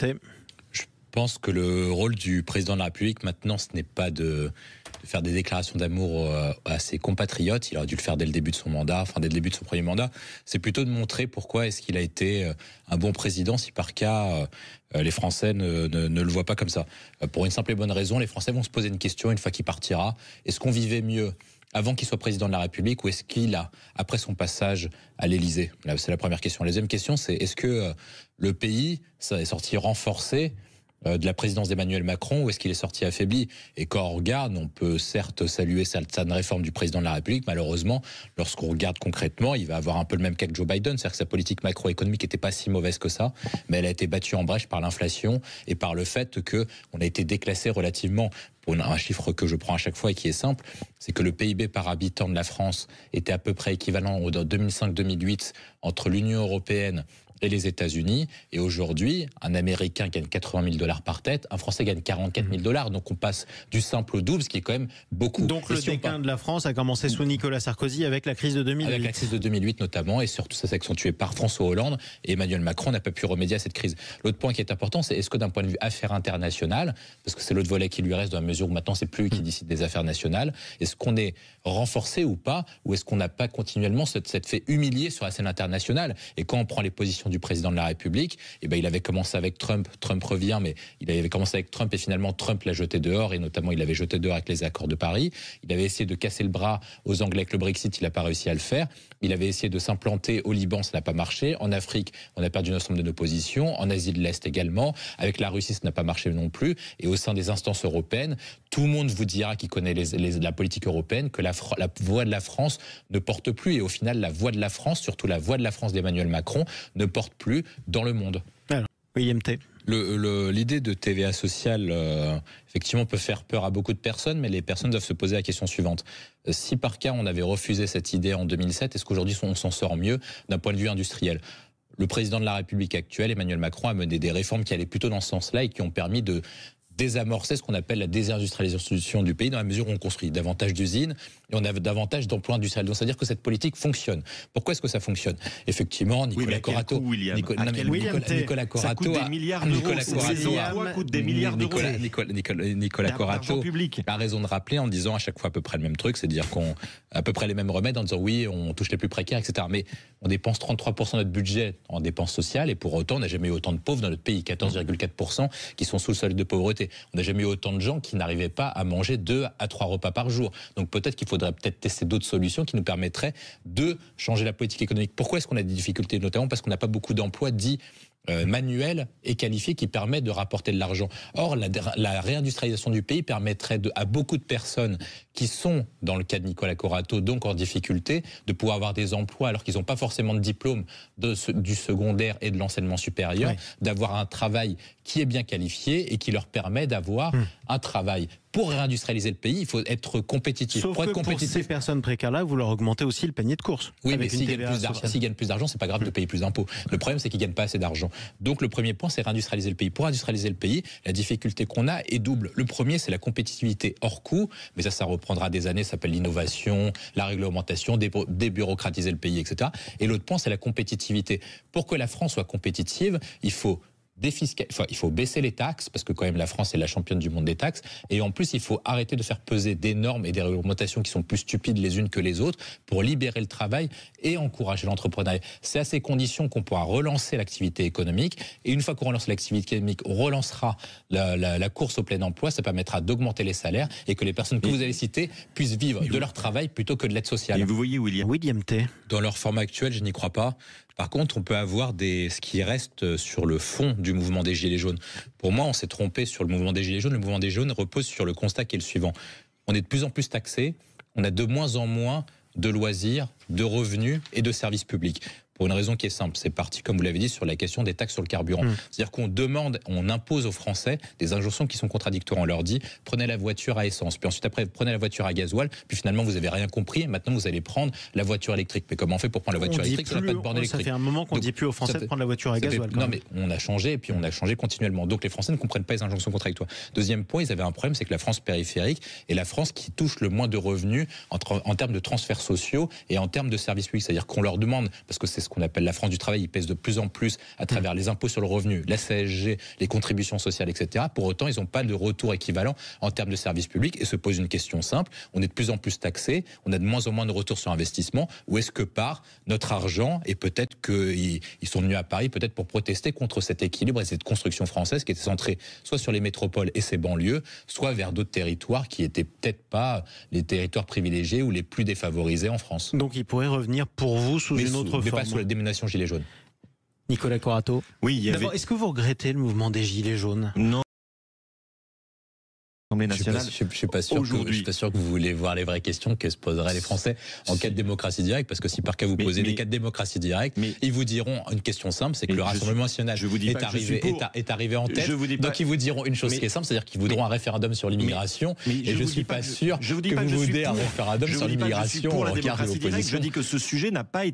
T. Je pense que le rôle du président de la République maintenant, ce n'est pas de faire des déclarations d'amour à ses compatriotes. Il aurait dû le faire dès le début de son mandat, dès le début de son premier mandat. C'est plutôt de montrer pourquoi est-ce qu'il a été un bon président si par cas les Français ne le voient pas comme ça. Pour une simple et bonne raison, les Français vont se poser une question une fois qu'il partira. Est-ce qu'on vivait mieux avant qu'il soit président de la République ou est-ce qu'il a, après son passage à l'Élysée? C'est la première question. La deuxième question, c'est est-ce que le pays est sorti renforcé de la présidence d'Emmanuel Macron ou est-ce qu'il est sorti affaibli? Et quand on regarde, on peut certes saluer certaines réformes du président de la République. Malheureusement, lorsqu'on regarde concrètement, il va avoir un peu le même cas que Joe Biden. C'est-à-dire que sa politique macroéconomique n'était pas si mauvaise que ça, mais elle a été battue en brèche par l'inflation et par le fait qu'on a été déclassé relativement. Pour un chiffre que je prends à chaque fois et qui est simple, c'est que le PIB par habitant de la France était à peu près équivalent en 2005-2008 entre l'Union européenne et les États-Unis. Et aujourd'hui, un Américain gagne $80 000 par tête, un Français gagne $44 000. Donc on passe du simple au double, ce qui est quand même beaucoup. Donc le déclin de la France a commencé sous Nicolas Sarkozy avec la crise de 2008. Avec la crise de 2008 notamment, et surtout ça s'est accentué par François Hollande, et Emmanuel Macron n'a pas pu remédier à cette crise. L'autre point qui est important, c'est est-ce que d'un point de vue affaires internationales, parce que c'est l'autre volet qui lui reste dans la mesure où maintenant c'est plus lui qui décide des affaires nationales, est-ce qu'on est renforcé ou pas, ou est-ce qu'on n'a pas continuellement cette fait humilier sur la scène internationale? Et quand on prend les positions du président de la République, il avait commencé avec Trump revient, mais il avait commencé avec Trump et finalement Trump l'a jeté dehors, et notamment il l'avait jeté dehors avec les accords de Paris. Il avait essayé de casser le bras aux Anglais avec le Brexit, il n'a pas réussi à le faire. Il avait essayé de s'implanter au Liban, ça n'a pas marché. En Afrique, on a perdu l'ensemble de nos positions. En Asie de l'Est également. Avec la Russie, ça n'a pas marché non plus. Et au sein des instances européennes, tout le monde vous dira qui connaît la politique européenne que la voix de la France ne porte plus. Et au final, la voix de la France, surtout la voix de la France d'Emmanuel Macron, ne porte plus dans le monde. Alors, William T. L'idée de TVA sociale, effectivement, peut faire peur à beaucoup de personnes, mais les personnes doivent se poser la question suivante. Si par cas, on avait refusé cette idée en 2007, est-ce qu'aujourd'hui, on s'en sort mieux d'un point de vue industriel? Le président de la République actuel, Emmanuel Macron, a mené des réformes qui allaient plutôt dans ce sens-là et qui ont permis de désamorcer ce qu'on appelle la désindustrialisation du pays, dans la mesure où on construit davantage d'usines et on a davantage d'emplois industriels. Donc, c'est-à-dire que cette politique fonctionne. Pourquoi est-ce que ça fonctionne? Effectivement, Nicolas Corato, Nicolas Corato, ça coûte des milliards d'euros. Ces emplois coûtent des milliards d'euros. Nicolas Corato a raison de rappeler en disant à chaque fois à peu près le même truc, c'est-à-dire qu'on a à peu près les mêmes remèdes en disant oui, on touche les plus précaires, etc. Mais on dépense 33% de notre budget en dépenses sociales et pour autant, on n'a jamais eu autant de pauvres dans notre pays, 14,4% qui sont sous le seuil de pauvreté. On n'a jamais eu autant de gens qui n'arrivaient pas à manger 2 à 3 repas par jour. Donc peut-être qu'il faudrait tester d'autres solutions qui nous permettraient de changer la politique économique. Pourquoi est-ce qu'on a des difficultés? Notamment parce qu'on n'a pas beaucoup d'emplois dits manuels et qualifiés qui permettent de rapporter de l'argent. Or, la réindustrialisation du pays permettrait à beaucoup de personnes qui sont, dans le cas de Nicolas Corato, donc en difficulté, de pouvoir avoir des emplois alors qu'ils n'ont pas forcément de diplôme du secondaire et de l'enseignement supérieur, d'avoir un travail qui est bien qualifié et qui leur permet d'avoir un travail. Pour réindustrialiser le pays, il faut être compétitif. Sauf pour ces personnes précaires-là, vous leur augmentez aussi le panier de courses. Oui, mais s'ils gagnent plus d'argent, c'est pas grave de payer plus d'impôts. Le problème, c'est qu'ils gagnent pas assez d'argent. Donc, le premier point, c'est réindustrialiser le pays. Pour industrialiser le pays, la difficulté qu'on a est double. Le premier, c'est la compétitivité hors coût, mais ça reprendra des années, ça s'appelle l'innovation, la réglementation, débureaucratiser le pays, etc. Et l'autre point, c'est la compétitivité. Pour que la France soit compétitive, il faut baisser les taxes, parce que quand même la France est la championne du monde des taxes, et en plus il faut arrêter de faire peser des normes et des réglementations qui sont plus stupides les unes que les autres pour libérer le travail et encourager l'entrepreneuriat. C'est à ces conditions qu'on pourra relancer l'activité économique, et une fois qu'on relance l'activité économique, on relancera la course au plein emploi, ça permettra d'augmenter les salaires et que les personnes que vous avez citées puissent vivre de leur travail plutôt que de l'aide sociale. Et vous voyez William T. Dans leur format actuel, je n'y crois pas. Par contre, on peut avoir ce qui reste sur le fond du mouvement des Gilets jaunes. Pour moi, on s'est trompé sur le mouvement des Gilets jaunes. Le mouvement des Gilets jaunes repose sur le constat qui est le suivant. On est de plus en plus taxés, on a de moins en moins de loisirs, de revenus et de services publics. Pour une raison qui est simple, c'est parti, comme vous l'avez dit, sur la question des taxes sur le carburant. C'est-à-dire on impose aux Français des injonctions qui sont contradictoires. On leur dit, prenez la voiture à essence, puis ensuite après, prenez la voiture à gasoil, puis finalement, vous n'avez rien compris, et maintenant, vous allez prendre la voiture électrique. Mais comment on fait pour prendre la voiture électrique si on n'a pas de borne électrique? Ça fait un moment qu'on ne dit plus aux Français de prendre la voiture à gasoil. Non, mais on a changé, et puis on a changé continuellement. Donc les Français ne comprennent pas les injonctions contradictoires. Deuxième point, ils avaient un problème, c'est que la France périphérique est la France qui touche le moins de revenus en termes de transferts sociaux et en termes de services publics. C'est-à-dire qu'on leur demande, parce que c'est ce qu'on appelle la France du travail, il pèse de plus en plus à travers les impôts sur le revenu, la CSG, les contributions sociales, etc. Pour autant, ils n'ont pas de retour équivalent en termes de services publics et se pose une question simple. On est de plus en plus taxés, on a de moins en moins de retour sur investissement. Où est-ce que part notre argent? Et peut-être qu'ils sont venus à Paris peut-être pour protester contre cet équilibre et cette construction française qui était centrée soit sur les métropoles et ses banlieues, soit vers d'autres territoires qui n'étaient peut-être pas les territoires privilégiés ou les plus défavorisés en France. Donc il pourrait revenir pour vous sous une autre forme. Mais pas sous la dénomination Gilets jaunes. Nicolas Corato. Oui, D'abord, est-ce que vous regrettez le mouvement des Gilets jaunes? Non. Je suis pas sûr que vous voulez voir les vraies questions que se poseraient les Français en cas de démocratie directe, parce que si par cas vous posez des cas de démocratie directe, ils vous diront une question simple, c'est que le Rassemblement national est arrivé en tête. Donc ils vous diront une chose qui est simple, c'est-à-dire qu'ils voudront un référendum sur l'immigration. Et je suis pas sûr que vous voudrez un référendum sur l'immigration en regard de l'opposition. Je dis que ce sujet n'a pas été